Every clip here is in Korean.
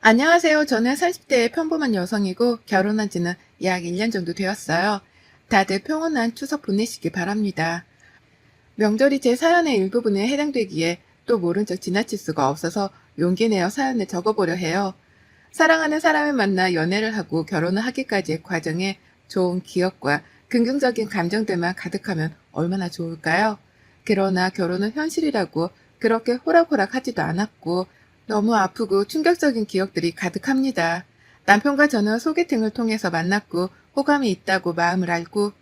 안녕하세요. 저는 40대의 평범한 여성이고 결혼한 지는 약 1년 정도 되었어요. 다들 평온한 추석 보내시기 바랍니다. 명절이 제 사연의 일부분에 해당되기에 또 모른 척 지나칠 수가 없어서 용기 내어 사연을 적어보려 해요. 사랑하는 사람을 만나 연애를 하고 결혼을 하기까지의 과정에 좋은 기억과 긍정적인 감정들만 가득하면 얼마나 좋을까요? 그러나 결혼은 현실이라고 그렇게 호락호락 하지도 않았고 너무 아프고 충격적인 기억들이 가득합니다. 남편과 저는 소개팅을 통해서 만났고 호감이 있다고 마음을 알고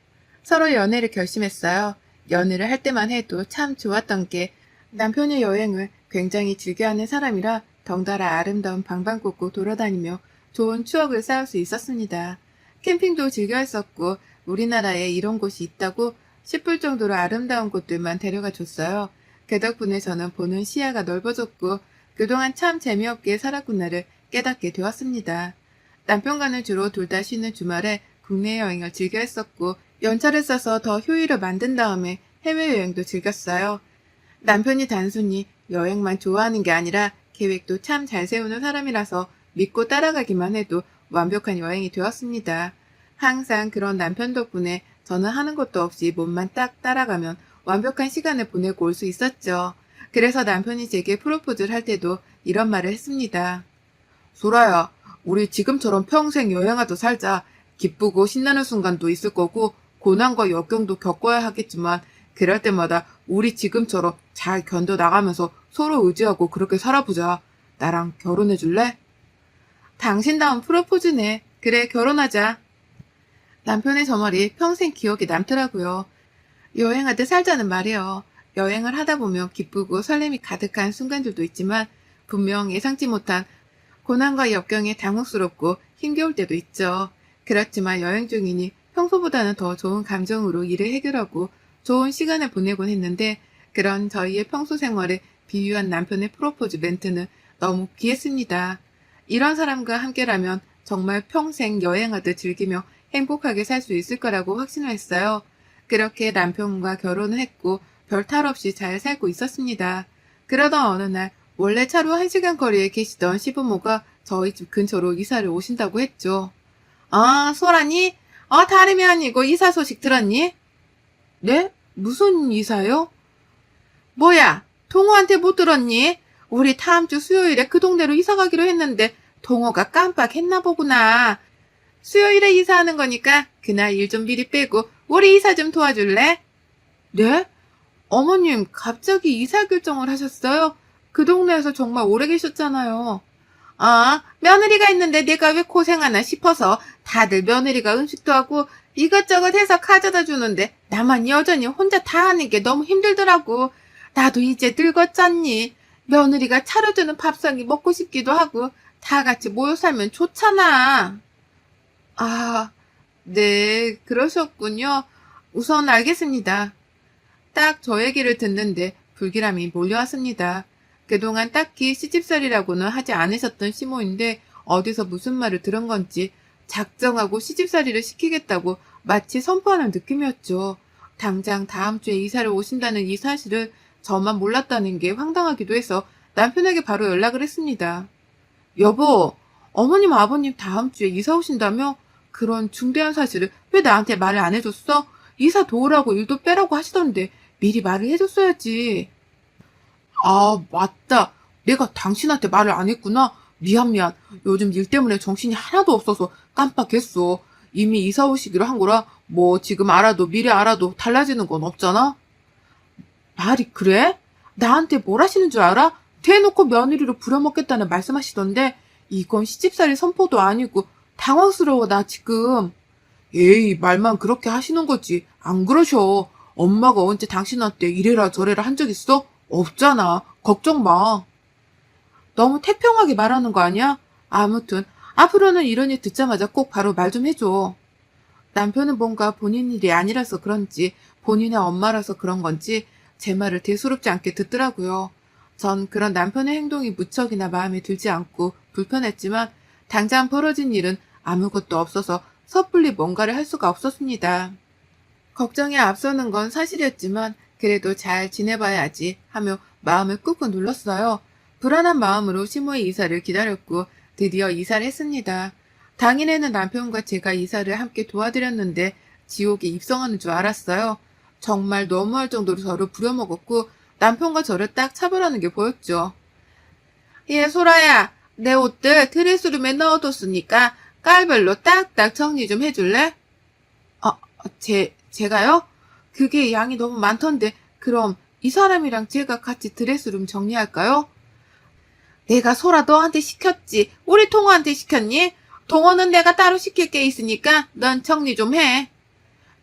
서로 연애를 결심했어요. 연애를 할 때만 해도 참 좋았던 게 남편이 여행을 굉장히 즐겨하는 사람이라 덩달아 아름다운 방방곡곡 돌아다니며 좋은 추억을 쌓을 수 있었습니다. 캠핑도 즐겨 했었고 우리나라에 이런 곳이 있다고 싶을 정도로 아름다운 곳들만 데려가 줬어요. 그 덕분에 저는 보는 시야가 넓어졌고 그동안 참 재미없게 살았구나를 깨닫게 되었습니다. 남편과는 주로 둘 다 쉬는 주말에 국내 여행을 즐겨 했었고 연차를 써서 더 효율을 만든 다음에 해외여행도 즐겼어요. 남편이 단순히 여행만 좋아하는 게 아니라 계획도 참 잘 세우는 사람이라서 믿고 따라가기만 해도 완벽한 여행이 되었습니다. 항상 그런 남편 덕분에 저는 하는 것도 없이 몸만 딱 따라가면 완벽한 시간을 보내고 올 수 있었죠. 그래서 남편이 제게 프로포즈를 할 때도 이런 말을 했습니다. 소라야, 우리 지금처럼 평생 여행하다 살자. 기쁘고 신나는 순간도 있을 거고 고난과 역경도 겪어야 하겠지만 그럴 때마다 우리 지금처럼 잘 견뎌 나가면서 서로 의지하고 그렇게 살아보자. 나랑 결혼해 줄래? 당신다운 프로포즈네. 그래, 결혼하자. 남편의 저 말이 평생 기억에 남더라고요. 여행하듯 살자는 말이요. 여행을 하다 보면 기쁘고 설렘이 가득한 순간들도 있지만 분명 예상치 못한 고난과 역경에 당혹스럽고 힘겨울 때도 있죠. 그렇지만 여행 중이니 평소보다는 더 좋은 감정으로 일을 해결하고 좋은 시간을 보내곤 했는데 그런 저희의 평소 생활에 비유한 남편의 프로포즈 멘트는 너무 귀했습니다. 이런 사람과 함께라면 정말 평생 여행하듯 즐기며 행복하게 살 수 있을 거라고 확신을 했어요. 그렇게 남편과 결혼을 했고 별 탈 없이 잘 살고 있었습니다. 그러던 어느 날 원래 차로 1시간 거리에 계시던 시부모가 저희 집 근처로 이사를 오신다고 했죠. 아, 소라니? 다름이 아니고 이사 소식 들었니? 네? 무슨 이사요? 뭐야, 동호한테 못 들었니? 우리 다음 주 수요일에 그 동네로 이사 가기로 했는데 동호가 깜빡했나 보구나. 수요일에 이사하는 거니까 그날 일 좀 미리 빼고 우리 이사 좀 도와줄래? 네? 어머님 갑자기 이사 결정을 하셨어요? 그 동네에서 정말 오래 계셨잖아요. 며느리가 있는데 내가 왜 고생하나 싶어서 다들 며느리가 음식도 하고 이것저것 해서 가져다 주는데 나만 여전히 혼자 다 하는 게 너무 힘들더라고. 나도 이제 늙었잖니. 며느리가 차려주는 밥상이 먹고 싶기도 하고 다 같이 모여 살면 좋잖아. 아, 네, 그러셨군요. 우선 알겠습니다. 딱 저 얘기를 듣는데 불길함이 몰려왔습니다. 그동안 딱히 시집살이라고는 하지 않으셨던 시모인데 어디서 무슨 말을 들은 건지 작정하고 시집살이를 시키겠다고 마치 선포하는 느낌이었죠. 당장 다음 주에 이사를 오신다는 이 사실을 저만 몰랐다는 게 황당하기도 해서 남편에게 바로 연락을 했습니다. 여보, 어머님 아버님 다음 주에 이사 오신다며? 그런 중대한 사실을 왜 나한테 말을 안 해줬어? 이사 도우라고 일도 빼라고 하시던데 미리 말을 해줬어야지. 아, 맞다. 내가 당신한테 말을 안 했구나. 미안. 요즘 일 때문에 정신이 하나도 없어서 깜빡했어. 이미 이사 오시기로 한 거라 뭐 지금 알아도 미리 알아도 달라지는 건 없잖아. 말이 그래? 나한테 뭘 하시는 줄 알아? 대놓고 며느리로 부려먹겠다는 말씀하시던데 이건 시집살이 선포도 아니고 당황스러워 나 지금. 에이, 말만 그렇게 하시는 거지. 안 그러셔. 엄마가 언제 당신한테 이래라 저래라 한 적 있어? 없잖아. 걱정 마. 너무 태평하게 말하는 거 아니야? 아무튼 앞으로는 이런 일 듣자마자 꼭 바로 말 좀 해줘. 남편은 뭔가 본인 일이 아니라서 그런지 본인의 엄마라서 그런 건지 제 말을 대수롭지 않게 듣더라고요. 전 그런 남편의 행동이 무척이나 마음에 들지 않고 불편했지만 당장 벌어진 일은 아무것도 없어서 섣불리 뭔가를 할 수가 없었습니다. 걱정이 앞서는 건 사실이었지만 그래도 잘 지내봐야지 하며 마음을 꾹꾹 눌렀어요. 불안한 마음으로 시모의 이사를 기다렸고 드디어 이사를 했습니다. 당일에는 남편과 제가 이사를 함께 도와드렸는데 지옥에 입성하는 줄 알았어요. 정말 너무할 정도로 저를 부려먹었고 남편과 저를 딱 차별하는 게 보였죠. 예, 소라야. 내 옷들 드레스룸에 넣어뒀으니까 깔별로 딱딱 정리 좀 해줄래? 제가요? 그게 양이 너무 많던데 그럼 이 사람이랑 제가 같이 드레스룸 정리할까요? 내가 소라 너한테 시켰지. 우리 동호한테 시켰니? 동호는 내가 따로 시킬 게 있으니까 넌 정리 좀 해.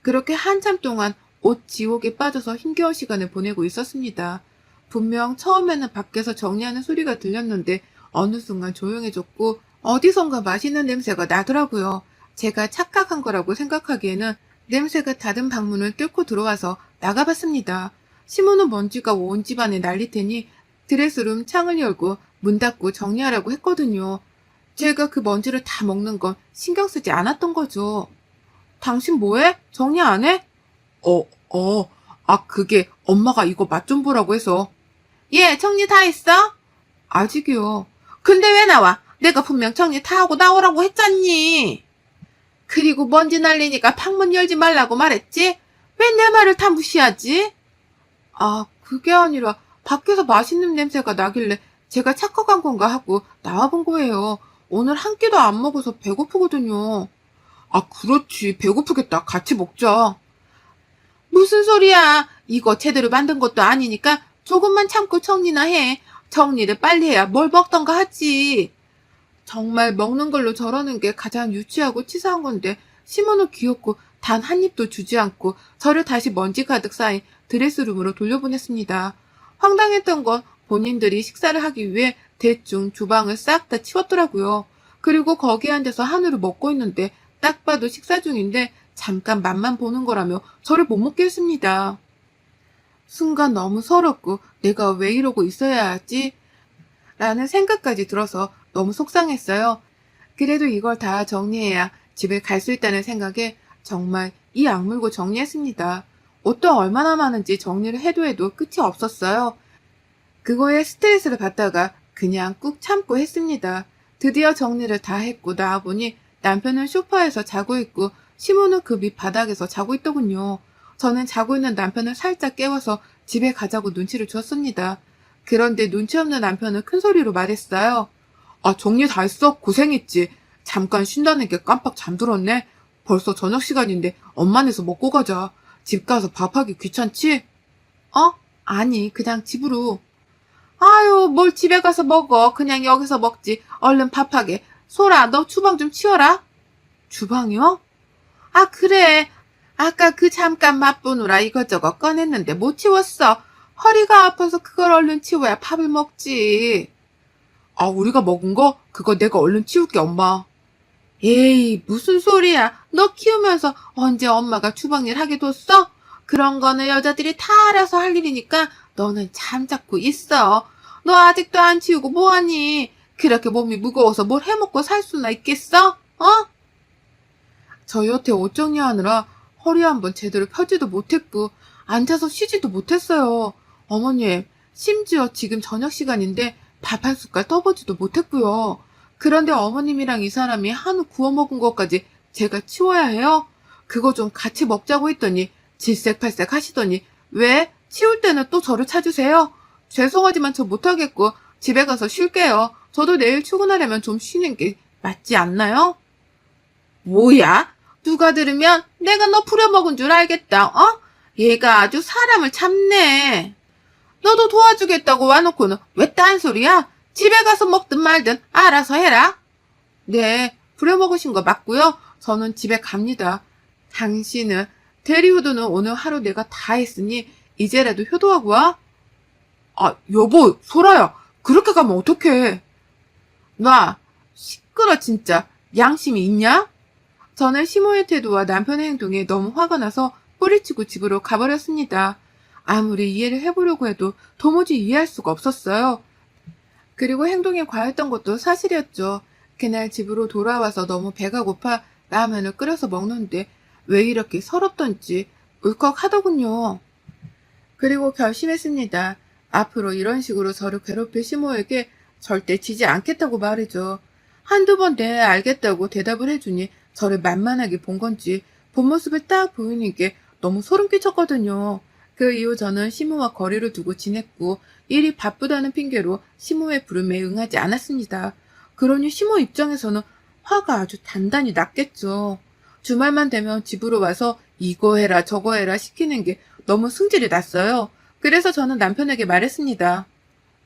그렇게 한참 동안 옷 지옥에 빠져서 힘겨운 시간을 보내고 있었습니다. 분명 처음에는 밖에서 정리하는 소리가 들렸는데 어느 순간 조용해졌고 어디선가 맛있는 냄새가 나더라고요. 제가 착각한 거라고 생각하기에는 냄새가 닫은 방문을 뚫고 들어와서 나가봤습니다. 심어놓은 먼지가 온 집안에 날릴 테니 드레스룸 창을 열고 문 닫고 정리하라고 했거든요. 제가 그 먼지를 다 먹는 건 신경 쓰지 않았던 거죠. 당신 뭐해? 정리 안 해? 그게 엄마가 이거 맛 좀 보라고 해서. 예, 정리 다 했어? 아직이요. 근데 왜 나와? 내가 분명 정리 다 하고 나오라고 했잖니. 그리고 먼지 날리니까 방문 열지 말라고 말했지? 왜 내 말을 다 무시하지? 그게 아니라 밖에서 맛있는 냄새가 나길래 제가 착각한 건가 하고 나와본 거예요. 오늘 한 끼도 안 먹어서 배고프거든요. 그렇지. 배고프겠다. 같이 먹자. 무슨 소리야. 이거 제대로 만든 것도 아니니까 조금만 참고 정리나 해. 정리를 빨리 해야 뭘 먹던가 하지. 정말 먹는 걸로 저러는 게 가장 유치하고 치사한 건데 시모는 귀엽고 단 한 입도 주지 않고 저를 다시 먼지 가득 쌓인 드레스룸으로 돌려보냈습니다. 황당했던 건 본인들이 식사를 하기 위해 대충 주방을 싹 다 치웠더라고요. 그리고 거기에 앉아서 한우를 먹고 있는데 딱 봐도 식사 중인데 잠깐 맛만 보는 거라며 저를 못 먹게 했습니다. 순간 너무 서럽고 내가 왜 이러고 있어야 하지? 라는 생각까지 들어서 너무 속상했어요. 그래도 이걸 다 정리해야 집에 갈 수 있다는 생각에 정말 이 악물고 정리했습니다. 옷도 얼마나 많은지 정리를 해도 끝이 없었어요. 그거에 스트레스를 받다가 그냥 꾹 참고 했습니다. 드디어 정리를 다 했고 나와보니 남편은 소파에서 자고 있고 시모는 그 밑바닥에서 자고 있더군요. 저는 자고 있는 남편을 살짝 깨워서 집에 가자고 눈치를 줬습니다. 그런데 눈치 없는 남편은 큰 소리로 말했어요. 정리 다 했어? 고생했지. 잠깐 쉰다는 게 깜빡 잠들었네. 벌써 저녁 시간인데 엄마네서 먹고 가자. 집 가서 밥하기 귀찮지? 아니, 그냥 집으로. 아유, 뭘 집에 가서 먹어. 그냥 여기서 먹지. 얼른 밥하게. 소라, 너 주방 좀 치워라. 주방이요? 그래. 아까 그 잠깐 맛보느라 이것저것 꺼냈는데 못 치웠어. 허리가 아파서 그걸 얼른 치워야 밥을 먹지. 우리가 먹은 거? 그거 내가 얼른 치울게, 엄마. 에이, 무슨 소리야. 너 키우면서 언제 엄마가 주방일 하게 뒀어? 그런 거는 여자들이 다 알아서 할 일이니까 너는 잠자고 있어. 너 아직도 안 치우고 뭐하니? 그렇게 몸이 무거워서 뭘 해먹고 살 수나 있겠어? 저 여태 옷 정리하느라 허리 한번 제대로 펴지도 못했고 앉아서 쉬지도 못했어요. 어머님, 심지어 지금 저녁 시간인데 밥 한 숟갈 떠보지도 못했고요. 그런데 어머님이랑 이 사람이 한우 구워 먹은 것까지 제가 치워야 해요? 그거 좀 같이 먹자고 했더니 질색팔색 하시더니 왜? 치울 때는 또 저를 찾으세요? 죄송하지만 저 못하겠고 집에 가서 쉴게요. 저도 내일 출근하려면 좀 쉬는 게 맞지 않나요? 뭐야? 누가 들으면 내가 너 부려먹은 줄 알겠다. 얘가 아주 사람을 참네. 너도 도와주겠다고 와놓고는 왜 딴소리야? 집에 가서 먹든 말든 알아서 해라. 네, 부려먹으신 거 맞고요. 저는 집에 갑니다. 당신은 대리효도는 오늘 하루 내가 다 했으니 이제라도 효도하고 와. 여보, 소라야. 그렇게 가면 어떡해. 놔. 시끄러 진짜. 양심이 있냐? 저는 시모의 태도와 남편의 행동에 너무 화가 나서 뿌리치고 집으로 가버렸습니다. 아무리 이해를 해보려고 해도 도무지 이해할 수가 없었어요. 그리고 행동이 과했던 것도 사실이었죠. 그날 집으로 돌아와서 너무 배가 고파 라면을 끓여서 먹는데 왜 이렇게 서럽던지 울컥하더군요. 그리고 결심했습니다. 앞으로 이런 식으로 저를 괴롭힐 시모에게 절대 지지 않겠다고 말이죠. 한두 번 네, 알겠다고 대답을 해주니 저를 만만하게 본 건지 본 모습을 딱 보이는 게 너무 소름 끼쳤거든요. 그 이후 저는 시무와 거리를 두고 지냈고 일이 바쁘다는 핑계로 시무의 부름에 응하지 않았습니다. 그러니 시무 입장에서는 화가 아주 단단히 났겠죠. 주말만 되면 집으로 와서 이거 해라 저거 해라 시키는 게 너무 승질이 났어요. 그래서 저는 남편에게 말했습니다.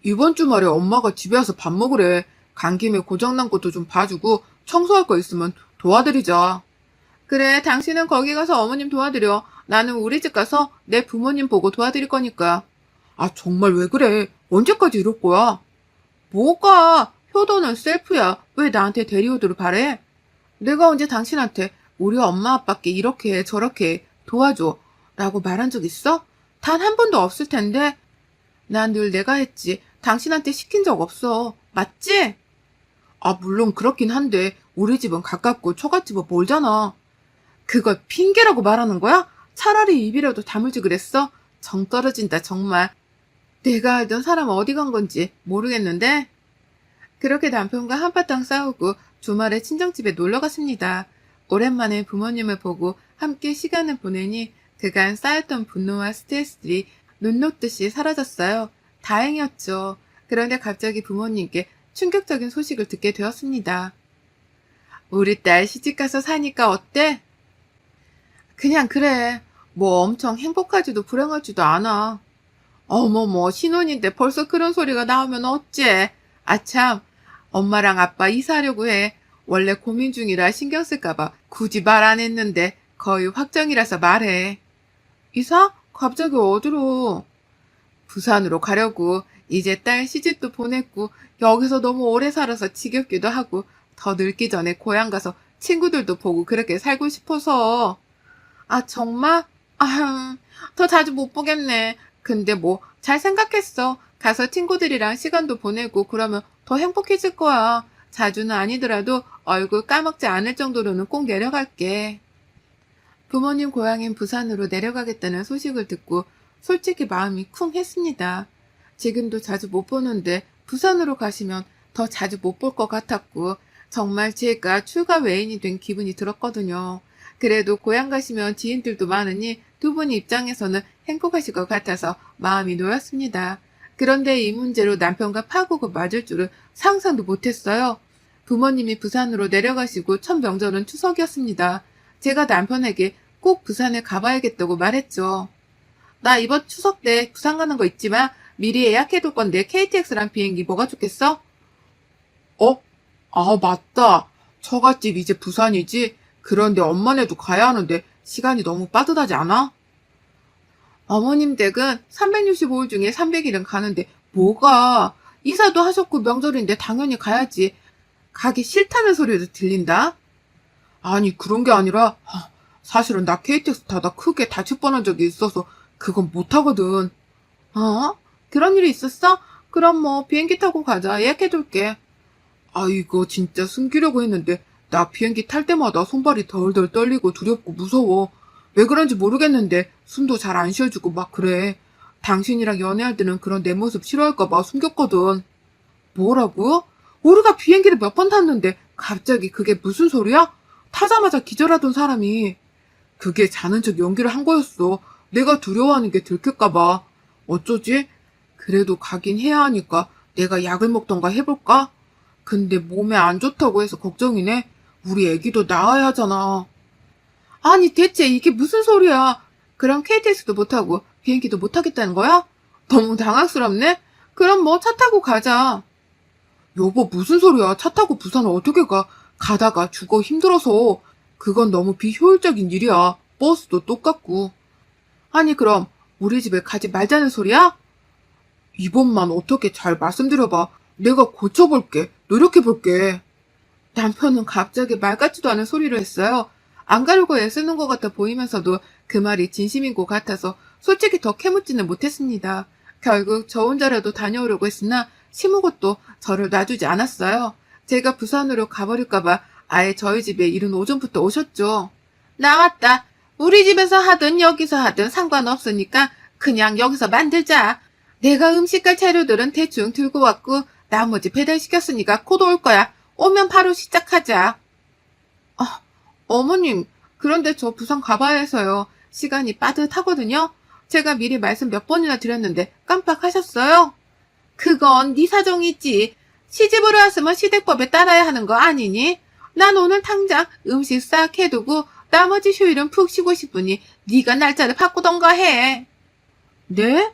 이번 주말에 엄마가 집에 와서 밥 먹으래. 간 김에 고장난 것도 좀 봐주고 청소할 거 있으면 도와드리자. 그래, 당신은 거기 가서 어머님 도와드려. 나는 우리 집 가서 내 부모님 보고 도와드릴 거니까. 아, 정말 왜 그래? 언제까지 이럴 거야? 뭐가? 효도는 셀프야. 왜 나한테 대리효도를 바래? 내가 언제 당신한테 우리 엄마 아빠께 이렇게 해, 저렇게 해, 도와줘. 라고 말한 적 있어? 단 한 번도 없을 텐데. 난 늘 내가 했지. 당신한테 시킨 적 없어. 맞지? 아, 물론 그렇긴 한데 우리 집은 가깝고 처갓집은 멀잖아. 그걸 핑계라고 말하는 거야? 차라리 입이라도 다물지 그랬어? 정 떨어진다 정말. 내가 알던 사람 어디 간 건지 모르겠는데. 그렇게 남편과 한바탕 싸우고 주말에 친정집에 놀러 갔습니다. 오랜만에 부모님을 보고 함께 시간을 보내니 그간 쌓였던 분노와 스트레스들이 눈 녹듯이 사라졌어요. 다행이었죠. 그런데 갑자기 부모님께 충격적인 소식을 듣게 되었습니다. 우리 딸 시집가서 사니까 어때? 그냥 그래. 뭐 엄청 행복하지도 불행하지도 않아. 어머머, 신혼인데 벌써 그런 소리가 나오면 어째? 아참, 엄마랑 아빠 이사하려고 해. 원래 고민 중이라 신경 쓸까봐 굳이 말 안 했는데 거의 확정이라서 말해. 이사? 갑자기 어디로? 부산으로 가려고. 이제 딸 시집도 보냈고 여기서 너무 오래 살아서 지겹기도 하고 더 늙기 전에 고향 가서 친구들도 보고 그렇게 살고 싶어서. 아, 정말? 아휴, 더 자주 못 보겠네. 근데 뭐 잘 생각했어. 가서 친구들이랑 시간도 보내고 그러면 더 행복해질 거야. 자주는 아니더라도 얼굴 까먹지 않을 정도로는 꼭 내려갈게. 부모님 고향인 부산으로 내려가겠다는 소식을 듣고 솔직히 마음이 쿵 했습니다. 지금도 자주 못 보는데 부산으로 가시면 더 자주 못 볼 것 같았고 정말 제가 출가 외인이 된 기분이 들었거든요. 그래도 고향 가시면 지인들도 많으니 두 분 입장에서는 행복하실 것 같아서 마음이 놓였습니다. 그런데 이 문제로 남편과 파국을 맞을 줄은 상상도 못했어요. 부모님이 부산으로 내려가시고 첫 명절은 추석이었습니다. 제가 남편에게 꼭 부산에 가봐야겠다고 말했죠. 나 이번 추석 때 부산 가는 거 있지만 미리 예약해둘 건데 KTX랑 비행기 뭐가 좋겠어? 어? 아, 맞다. 처갓집 이제 부산이지? 그런데 엄마네도 가야 하는데 시간이 너무 빠듯하지 않아? 어머님 댁은 365일 중에 300일은 가는데 뭐가? 이사도 하셨고 명절인데 당연히 가야지. 가기 싫다는 소리도 들린다? 아니, 그런 게 아니라 사실은 나 KTX 타다 크게 다칠 뻔한 적이 있어서 그건 못하거든. 어? 그런 일이 있었어? 그럼 뭐 비행기 타고 가자. 예약해둘게. 아, 이거 진짜 숨기려고 했는데 나 비행기 탈 때마다 손발이 덜덜 떨리고 두렵고 무서워. 왜 그런지 모르겠는데 숨도 잘 안 쉬어주고 막 그래. 당신이랑 연애할 때는 그런 내 모습 싫어할까 봐 숨겼거든. 뭐라고? 우리가 비행기를 몇 번 탔는데 갑자기 그게 무슨 소리야? 타자마자 기절하던 사람이. 그게 자는 척 연기를 한 거였어. 내가 두려워하는 게 들킬까 봐. 어쩌지? 그래도 가긴 해야 하니까 내가 약을 먹던가 해볼까? 근데 몸에 안 좋다고 해서 걱정이네. 우리 애기도 낳아야 하잖아. 아니, 대체 이게 무슨 소리야? 그럼 KTX도 못 타고 비행기도 못 타겠다는 거야? 너무 당황스럽네? 그럼 뭐 차 타고 가자. 여보, 무슨 소리야? 차 타고 부산을 어떻게 가? 가다가 죽어 힘들어서. 그건 너무 비효율적인 일이야. 버스도 똑같고. 아니, 그럼 우리 집에 가지 말자는 소리야? 이번만 어떻게 잘 말씀드려봐. 내가 고쳐볼게. 노력해볼게. 남편은 갑자기 말 같지도 않은 소리를 했어요. 안 가려고 애쓰는 것 같아 보이면서도 그 말이 진심인 것 같아서 솔직히 더 캐묻지는 못했습니다. 결국 저 혼자라도 다녀오려고 했으나 시무것도 저를 놔주지 않았어요. 제가 부산으로 가버릴까봐 아예 저희 집에 이른 오전부터 오셨죠. 나왔다. 우리 집에서 하든 여기서 하든 상관없으니까 그냥 여기서 만들자. 내가 음식할 재료들은 대충 들고 왔고 나머지 배달시켰으니까 곧 올 거야. 오면 바로 시작하자. 아, 어머님, 그런데 저 부산 가봐야 해서요. 시간이 빠듯하거든요. 제가 미리 말씀 몇 번이나 드렸는데 깜빡하셨어요? 그건 네 사정이지. 시집으로 왔으면 시댁법에 따라야 하는 거 아니니? 난 오늘 당장 음식 싹 해두고 나머지 휴일은 푹 쉬고 싶으니 네가 날짜를 바꾸던가 해. 네?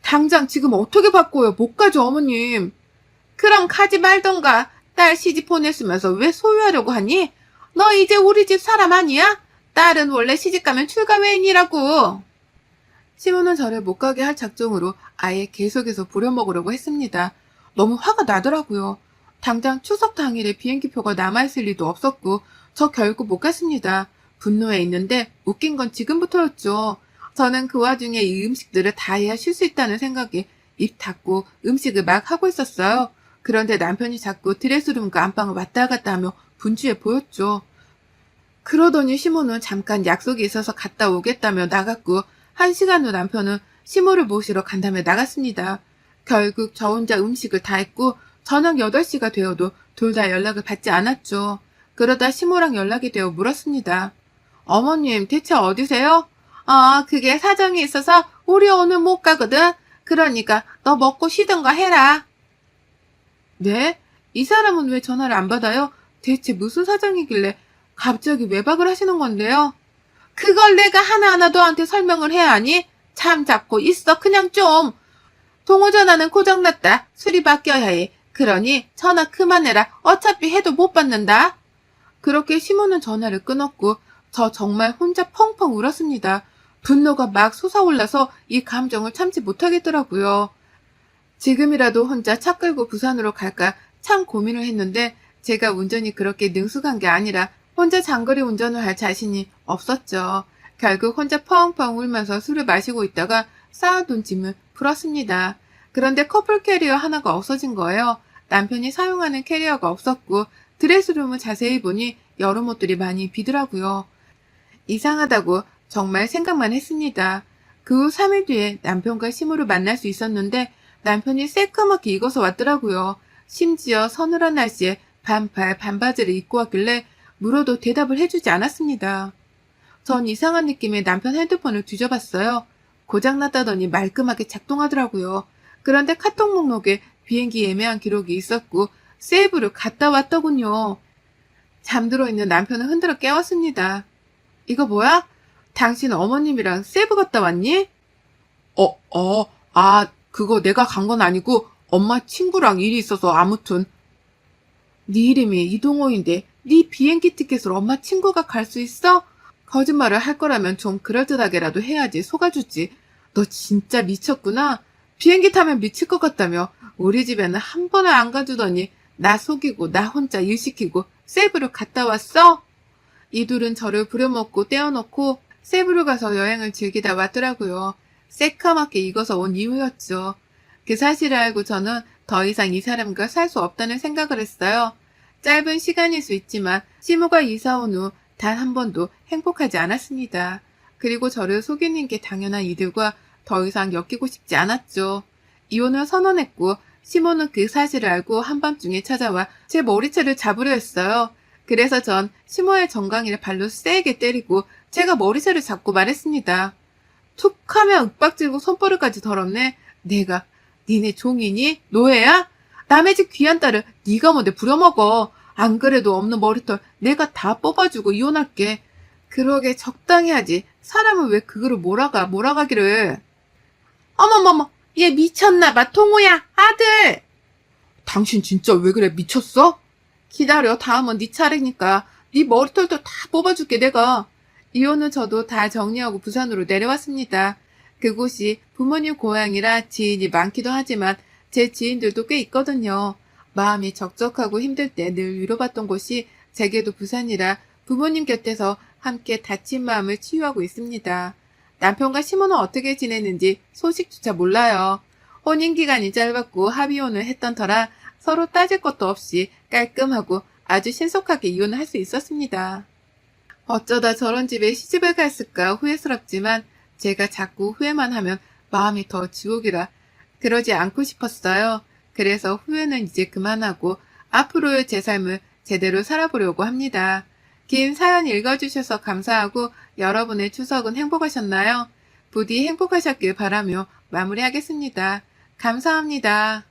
당장 지금 어떻게 바꿔요? 못 가죠, 어머님. 그럼 가지 말던가. 딸 시집 보냈으면서 왜 소유하려고 하니? 너 이제 우리 집 사람 아니야? 딸은 원래 시집가면 출가외인이라고. 시모는 저를 못 가게 할 작정으로 아예 계속해서 부려먹으려고 했습니다. 너무 화가 나더라고요. 당장 추석 당일에 비행기표가 남아있을 리도 없었고 저 결국 못 갔습니다. 분노해 있는데 웃긴 건 지금부터였죠. 저는 그 와중에 이 음식들을 다 해야 쉴 수 있다는 생각에 입 닫고 음식을 막 하고 있었어요. 그런데 남편이 자꾸 드레스룸과 안방을 왔다 갔다 하며 분주해 보였죠. 그러더니 시모는 잠깐 약속이 있어서 갔다 오겠다며 나갔고 1시간 후 남편은 시모를 모시러 간다며 나갔습니다. 결국 저 혼자 음식을 다 했고 저녁 8시가 되어도 둘 다 연락을 받지 않았죠. 그러다 시모랑 연락이 되어 물었습니다. 어머님 대체 어디세요? 그게 사정이 있어서 우리 오늘 못 가거든. 그러니까 너 먹고 쉬든가 해라. 네? 이 사람은 왜 전화를 안 받아요? 대체 무슨 사정이길래 갑자기 외박을 하시는 건데요? 그걸 내가 하나하나 너한테 설명을 해야 하니? 참 잡고 있어 그냥 좀. 동호전화는 고장났다. 수리 바뀌어야 해. 그러니 전화 그만해라. 어차피 해도 못 받는다. 그렇게 시모는 전화를 끊었고 저 정말 혼자 펑펑 울었습니다. 분노가 막 솟아올라서 이 감정을 참지 못하겠더라고요. 지금이라도 혼자 차 끌고 부산으로 갈까 참 고민을 했는데 제가 운전이 그렇게 능숙한 게 아니라 혼자 장거리 운전을 할 자신이 없었죠. 결국 혼자 펑펑 울면서 술을 마시고 있다가 쌓아둔 짐을 풀었습니다. 그런데 커플 캐리어 하나가 없어진 거예요. 남편이 사용하는 캐리어가 없었고 드레스룸을 자세히 보니 여름 옷들이 많이 비더라고요. 이상하다고 정말 생각만 했습니다. 그 후 3일 뒤에 남편과 시모를 만날 수 있었는데 남편이 새까맣게 익어서 왔더라고요. 심지어 서늘한 날씨에 반팔 반바지를 입고 왔길래 물어도 대답을 해주지 않았습니다. 전 이상한 느낌에 남편 핸드폰을 뒤져봤어요. 고장났다더니 말끔하게 작동하더라고요. 그런데 카톡 목록에 비행기 예매한 기록이 있었고 세이브를 갔다 왔더군요. 잠들어 있는 남편을 흔들어 깨웠습니다. 이거 뭐야? 당신 어머님이랑 세이브 갔다 왔니? 그거 내가 간 건 아니고 엄마 친구랑 일이 있어서 아무튼. 네 이름이 이동호인데 네 비행기 티켓을 엄마 친구가 갈 수 있어? 거짓말을 할 거라면 좀 그럴듯하게라도 해야지 속아주지. 너 진짜 미쳤구나. 비행기 타면 미칠 것 같다며 우리 집에는 한 번을 안 가주더니 나 속이고 나 혼자 일 시키고 세부로 갔다 왔어? 이 둘은 저를 부려먹고 떼어놓고 세부로 가서 여행을 즐기다 왔더라고요. 새까맣게 익어서 온 이유였죠. 그 사실을 알고 저는 더 이상 이 사람과 살 수 없다는 생각을 했어요. 짧은 시간일 수 있지만 시모가 이사 온 후 단 한 번도 행복하지 않았습니다. 그리고 저를 속이는 게 당연한 이들과 더 이상 엮이고 싶지 않았죠. 이혼을 선언했고 시모는 그 사실을 알고 한밤중에 찾아와 제 머리채를 잡으려 했어요. 그래서 전 시모의 정강이를 발로 세게 때리고 제가 머리채를 잡고 말했습니다. 툭 하면 윽박지르고 손버릇까지 덜었네. 내가 니네 종이니? 노예야? 남의 집 귀한 딸을 네가 뭔데 부려먹어. 안 그래도 없는 머리털 내가 다 뽑아주고 이혼할게. 그러게 적당히 하지. 사람은 왜 그거를 몰아가기를. 어머머머, 얘 미쳤나봐. 동호야, 아들. 당신 진짜 왜 그래? 미쳤어? 기다려. 다음은 네 차례니까. 네 머리털도 다 뽑아줄게 내가. 이혼은 저도 다 정리하고 부산으로 내려왔습니다. 그곳이 부모님 고향이라 지인이 많기도 하지만 제 지인들도 꽤 있거든요. 마음이 적적하고 힘들 때 늘 위로받던 곳이 제게도 부산이라 부모님 곁에서 함께 다친 마음을 치유하고 있습니다. 남편과 시모는 어떻게 지내는지 소식조차 몰라요. 혼인기간이 짧았고 합의혼을 했던 터라 서로 따질 것도 없이 깔끔하고 아주 신속하게 이혼을 할 수 있었습니다. 어쩌다 저런 집에 시집을 갔을까 후회스럽지만 제가 자꾸 후회만 하면 마음이 더 지옥이라 그러지 않고 싶었어요. 그래서 후회는 이제 그만하고 앞으로의 제 삶을 제대로 살아보려고 합니다. 긴 사연 읽어주셔서 감사하고 여러분의 추석은 행복하셨나요? 부디 행복하셨길 바라며 마무리하겠습니다. 감사합니다.